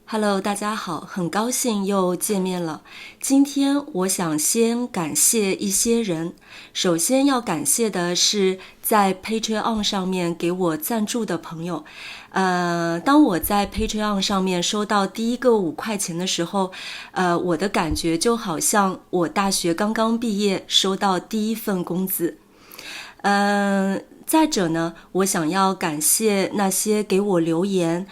Hello，大家好，很高兴又见面了。今天我想先感谢一些人。首先要感谢的是在 Patreon 上面给我赞助的朋友。当我在 Patreon 上面收到第一个5块钱的时候，我的感觉就好像我大学刚刚毕业收到第一份工资。再者呢，我想要感谢那些给我留言，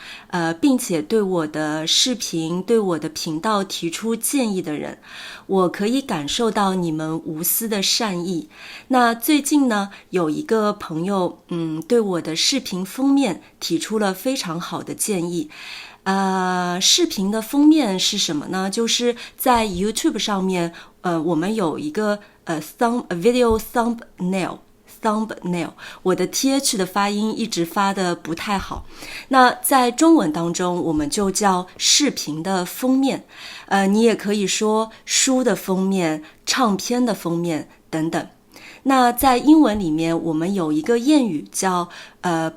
并且对我的视频、对我的频道提出建议的人，我可以感受到你们无私的善意。那最近呢，有一个朋友，对我的视频封面提出了非常好的建议。视频的封面是什么呢？就是在 YouTube 上面，我们有一个video thumbnail，我的 th 的发音一直发的不太好。那在中文当中，我们就叫视频的封面。你也可以说书的封面、唱片的封面等等。那在英文里面，我们有一个谚语叫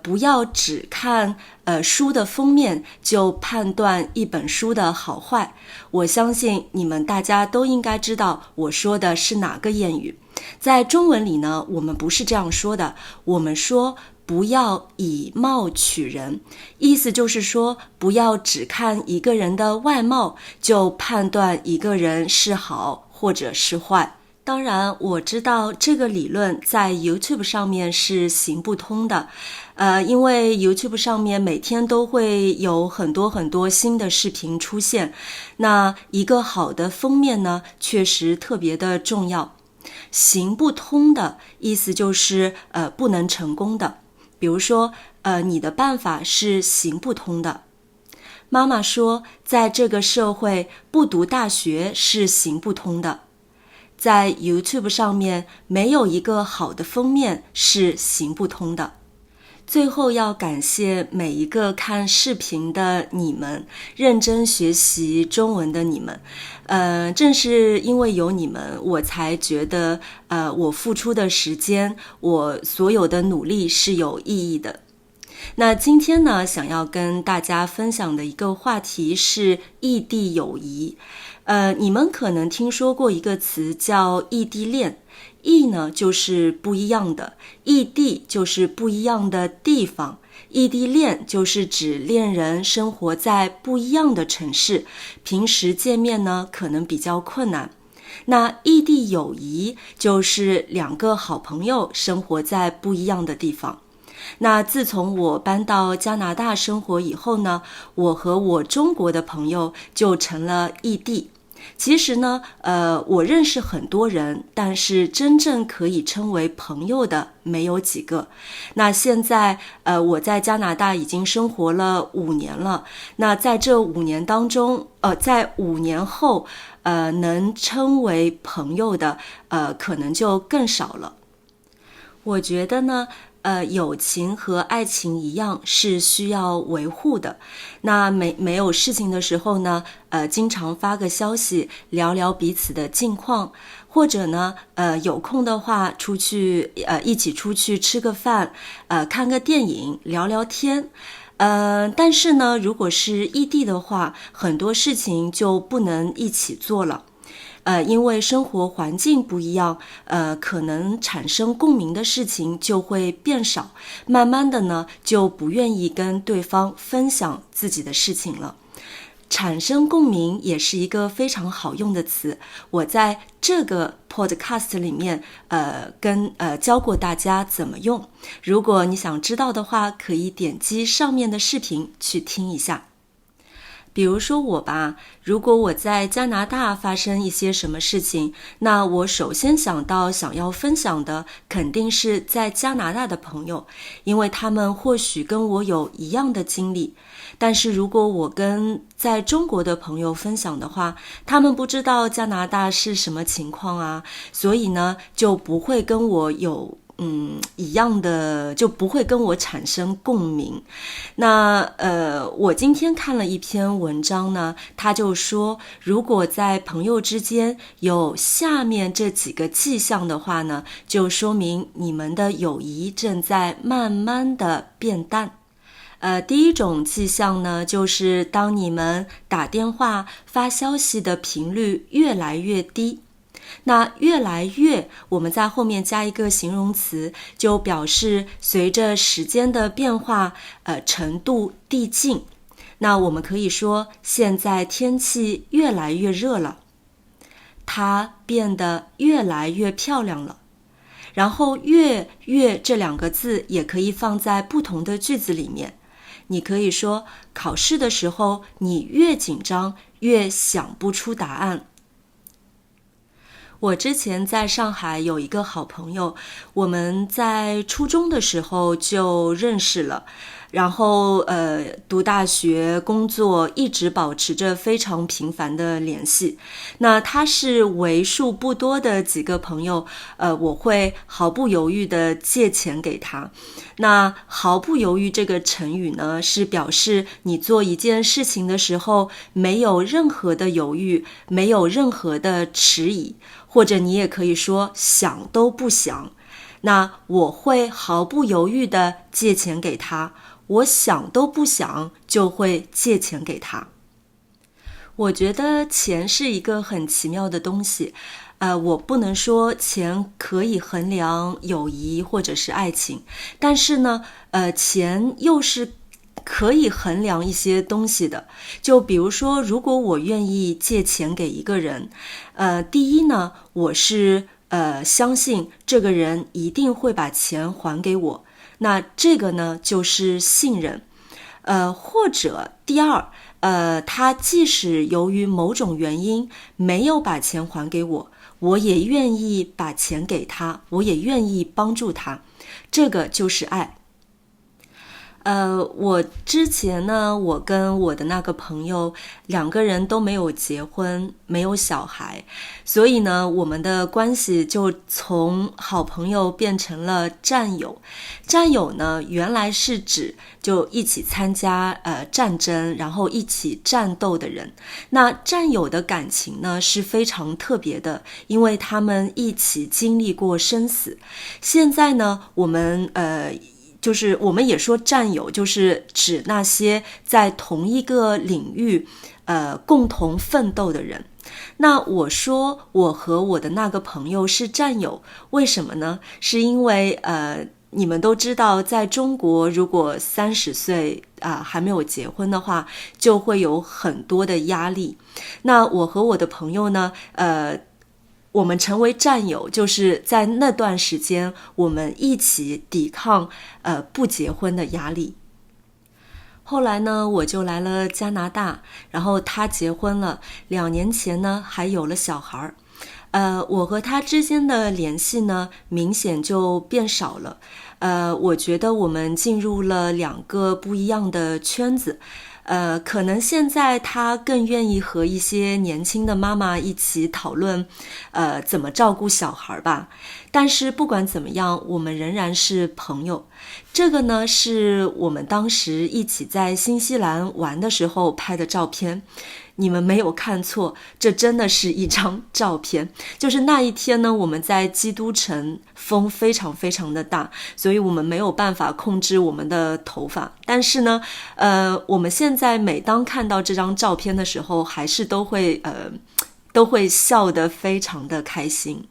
不要只看书的封面就判断一本书的好坏。我相信你们大家都应该知道我说的是哪个谚语。在中文里呢，我们不是这样说的，我们说不要以貌取人，意思就是说不要只看一个人的外貌就判断一个人是好或者是坏。当然我知道这个理论在 YouTube 上面是行不通的，因为 YouTube 上面每天都会有很多新的视频出现，那一个好的封面呢，确实特别的重要。行不通的意思就是不能成功的，比如说你的办法是行不通的。妈妈说在这个社会不读大学是行不通的。在 YouTube 上面没有一个好的封面是行不通的。最后要感谢每一个看视频的你们，认真学习中文的你们。正是因为有你们，我才觉得我付出的时间，我所有的努力是有意义的。那今天呢，想要跟大家分享的一个话题是异地友谊。你们可能听说过一个词叫异地恋。异呢就是不一样的，异地就是不一样的地方，异地恋就是指恋人生活在不一样的城市，平时见面呢可能比较困难。那异地友谊就是2个好朋友生活在不一样的地方。那自从我搬到加拿大生活以后呢，我和我中国的朋友就成了异地。其实呢，我认识很多人，但是真正可以称为朋友的没有几个。那现在，我在加拿大已经生活了5年了。那在这5年当中，在5年后，能称为朋友的，可能就更少了。我觉得呢，友情和爱情一样是需要维护的。那没有事情的时候呢，经常发个消息，聊聊彼此的近况，或者呢，有空的话一起出去吃个饭，看个电影，聊聊天。但是呢，如果是异地的话，很多事情就不能一起做了。因为生活环境不一样，可能产生共鸣的事情就会变少，慢慢的呢，就不愿意跟对方分享自己的事情了。产生共鸣也是一个非常好用的词，我在这个 podcast 里面教过大家怎么用。如果你想知道的话，可以点击上面的视频去听一下。比如说我吧，如果我在加拿大发生一些什么事情，那我首先想要分享的肯定是在加拿大的朋友，因为他们或许跟我有一样的经历。但是如果我跟在中国的朋友分享的话，他们不知道加拿大是什么情况啊，所以呢就不会跟我有一样的，就不会跟我产生共鸣。那我今天看了一篇文章呢，他就说，如果在朋友之间有下面这几个迹象的话呢，就说明你们的友谊正在慢慢的变淡。第一种迹象呢，就是当你们打电话发消息的频率越来越低。那越来越，我们在后面加一个形容词，就表示随着时间的变化，程度递进。那我们可以说，现在天气越来越热了，她变得越来越漂亮了。然后越这两个字也可以放在不同的句子里面。你可以说，考试的时候你越紧张，越想不出答案。我之前在上海有一个好朋友，我们在初中的时候就认识了，然后读大学工作一直保持着非常频繁的联系。那他是为数不多的几个朋友，我会毫不犹豫的借钱给他。那毫不犹豫这个成语呢，是表示你做一件事情的时候没有任何的犹豫，没有任何的迟疑，或者你也可以说想都不想。那我会毫不犹豫的借钱给他，我想都不想就会借钱给他。我觉得钱是一个很奇妙的东西，我不能说钱可以衡量友谊或者是爱情，但是呢，钱又是可以衡量一些东西的。就比如说，如果我愿意借钱给一个人，第一呢，我是相信这个人一定会把钱还给我，那这个呢就是信任。或者第二，他即使由于某种原因没有把钱还给我，我也愿意把钱给他，我也愿意帮助他，这个就是爱。我之前呢，我跟我的那个朋友两个人都没有结婚，没有小孩，所以呢，我们的关系就从好朋友变成了战友。战友呢，原来是指就一起参加战争，然后一起战斗的人。那战友的感情呢是非常特别的，因为他们一起经历过生死。现在呢，我们就是我们也说战友，就是指那些在同一个领域共同奋斗的人。那我说我和我的那个朋友是战友，为什么呢？是因为你们都知道，在中国如果30岁还没有结婚的话，就会有很多的压力。那我和我的朋友呢，我们成为战友，就是在那段时间我们一起抵抗不结婚的压力。后来呢，我就来了加拿大，然后他结婚了，2年前呢还有了小孩。我和他之间的联系呢明显就变少了。我觉得我们进入了2个不一样的圈子。可能现在他更愿意和一些年轻的妈妈一起讨论怎么照顾小孩吧。但是不管怎么样，我们仍然是朋友。这个呢是我们当时一起在新西兰玩的时候拍的照片。你们没有看错，这真的是一张照片。就是那一天呢，我们在基督城，风非常非常的大，所以我们没有办法控制我们的头发。但是呢，我们现在每当看到这张照片的时候，还是都会笑得非常的开心。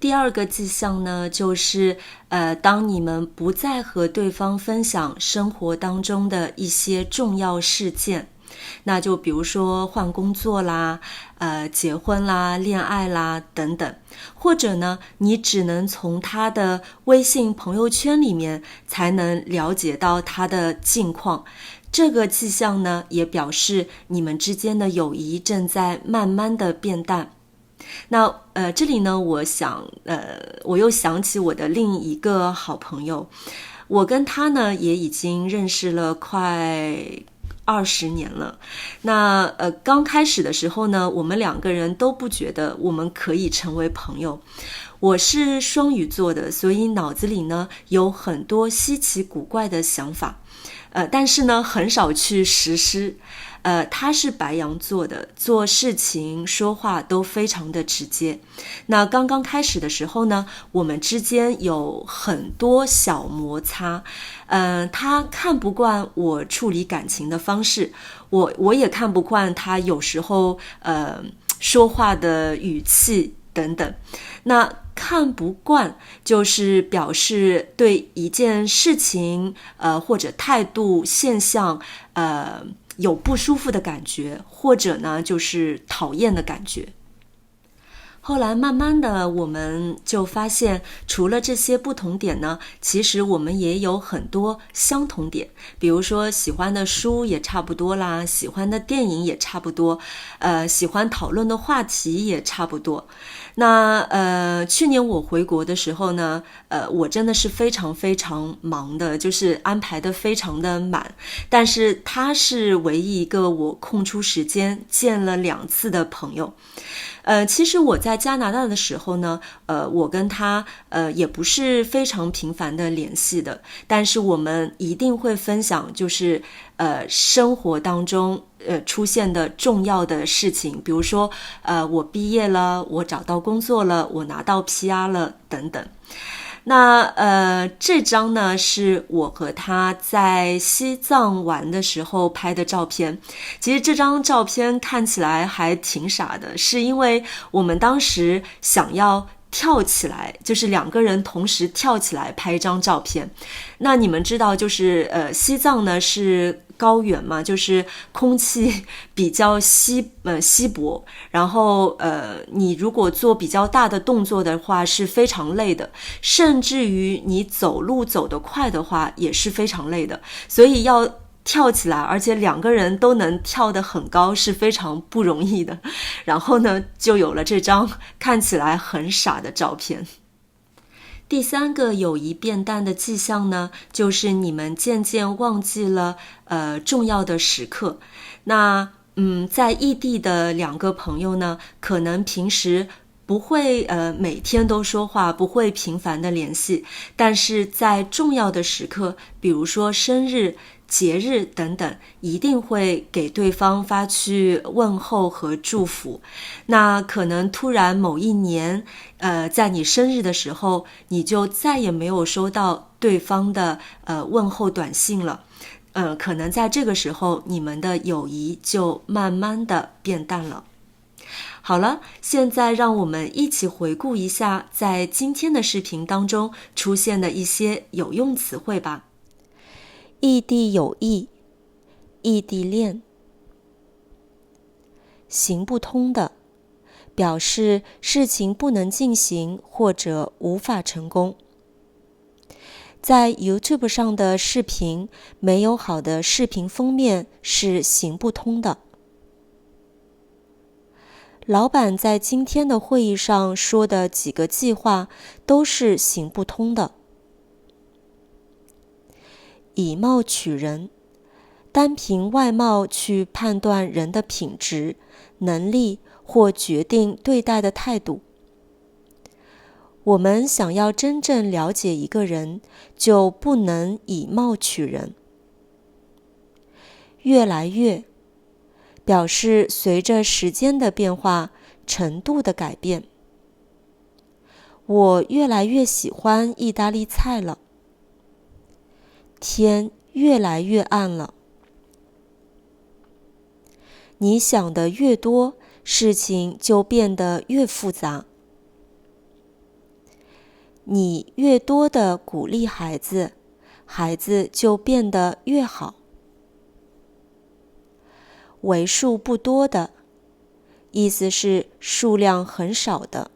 第二个迹象呢，就是当你们不再和对方分享生活当中的一些重要事件。那就比如说换工作啦，结婚啦，恋爱啦等等，或者呢，你只能从他的微信朋友圈里面才能了解到他的近况。这个迹象呢，也表示你们之间的友谊正在慢慢的变淡。那这里呢，我又想起我的另一个好朋友，我跟他呢也已经认识了快20年了。那刚开始的时候呢，我们2个人都不觉得我们可以成为朋友。我是双鱼座的，所以脑子里呢有很多稀奇古怪的想法。但是呢，很少去实施。他是白羊座的，做事情说话都非常的直接。那刚刚开始的时候呢，我们之间有很多小摩擦。他看不惯我处理感情的方式，我也看不惯他有时候说话的语气等等。那看不惯就是表示对一件事情或者态度现象有不舒服的感觉，或者呢就是讨厌的感觉。后来慢慢的我们就发现，除了这些不同点呢，其实我们也有很多相同点，比如说喜欢的书也差不多啦，喜欢的电影也差不多，喜欢讨论的话题也差不多。那去年我回国的时候呢，我真的是非常非常忙的，就是安排的非常的满，但是他是唯一一个我空出时间见了2次的朋友。其实我在加拿大的时候呢，我跟他也不是非常频繁的联系的，但是我们一定会分享，就是生活当中出现的重要的事情，比如说我毕业了，我找到工作了，我拿到 PR 了等等。那这张呢是我和他在西藏玩的时候拍的照片。其实这张照片看起来还挺傻的，是因为我们当时想要跳起来，就是2个人同时跳起来拍一张照片。那你们知道，就是西藏呢是高原嘛，就是空气比较稀薄，然后你如果做比较大的动作的话是非常累的，甚至于你走路走得快的话也是非常累的，所以要跳起来，而且2个人都能跳得很高是非常不容易的。然后呢，就有了这张看起来很傻的照片。第3个友谊变淡的迹象呢，就是你们渐渐忘记了重要的时刻。那在异地的2个朋友呢，可能平时不会每天都说话，不会频繁的联系，但是在重要的时刻，比如说生日、节日等等，一定会给对方发去问候和祝福。那可能突然某一年在你生日的时候，你就再也没有收到对方的问候短信了。可能在这个时候，你们的友谊就慢慢的变淡了。好了，现在让我们一起回顾一下在今天的视频当中出现的一些有用词汇吧。异地友谊、异地恋。行不通的，表示事情不能进行或者无法成功。在 YouTube 上的视频没有好的视频封面是行不通的。老板在今天的会议上说的几个计划都是行不通的。以貌取人，单凭外貌去判断人的品质、能力或决定对待的态度。我们想要真正了解一个人，就不能以貌取人。越来越，表示随着时间的变化，程度的改变。我越来越喜欢意大利菜了。天越来越暗了。你想的越多，事情就变得越复杂。你越多的鼓励孩子，孩子就变得越好。为数不多的，意思是数量很少的。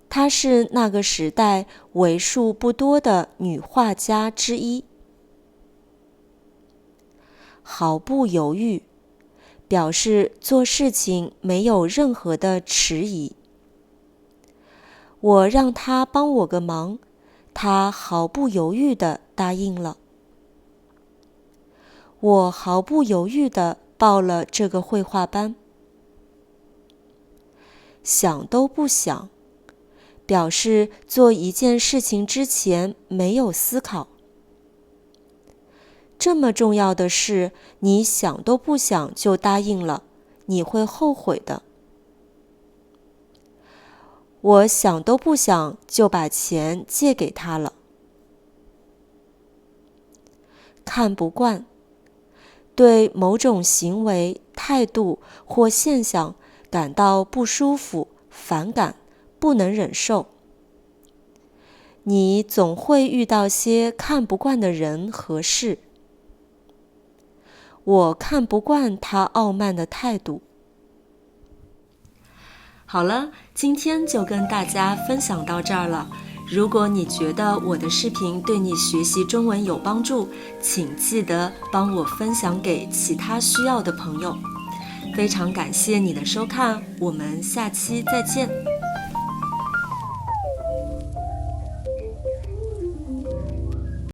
她是那个时代为数不多的女画家之一。毫不犹豫，表示做事情没有任何的迟疑。我让他帮我个忙，他毫不犹豫地答应了。我毫不犹豫地报了这个绘画班。想都不想，表示做一件事情之前没有思考。这么重要的事，你想都不想就答应了，你会后悔的。我想都不想就把钱借给他了。看不惯，对某种行为、态度或现象感到不舒服、反感，不能忍受。你总会遇到些看不惯的人和事。我看不惯他傲慢的态度。好了，今天就跟大家分享到这儿了。如果你觉得我的视频对你学习中文有帮助，请记得帮我分享给其他需要的朋友。非常感谢你的收看，我们下期再见。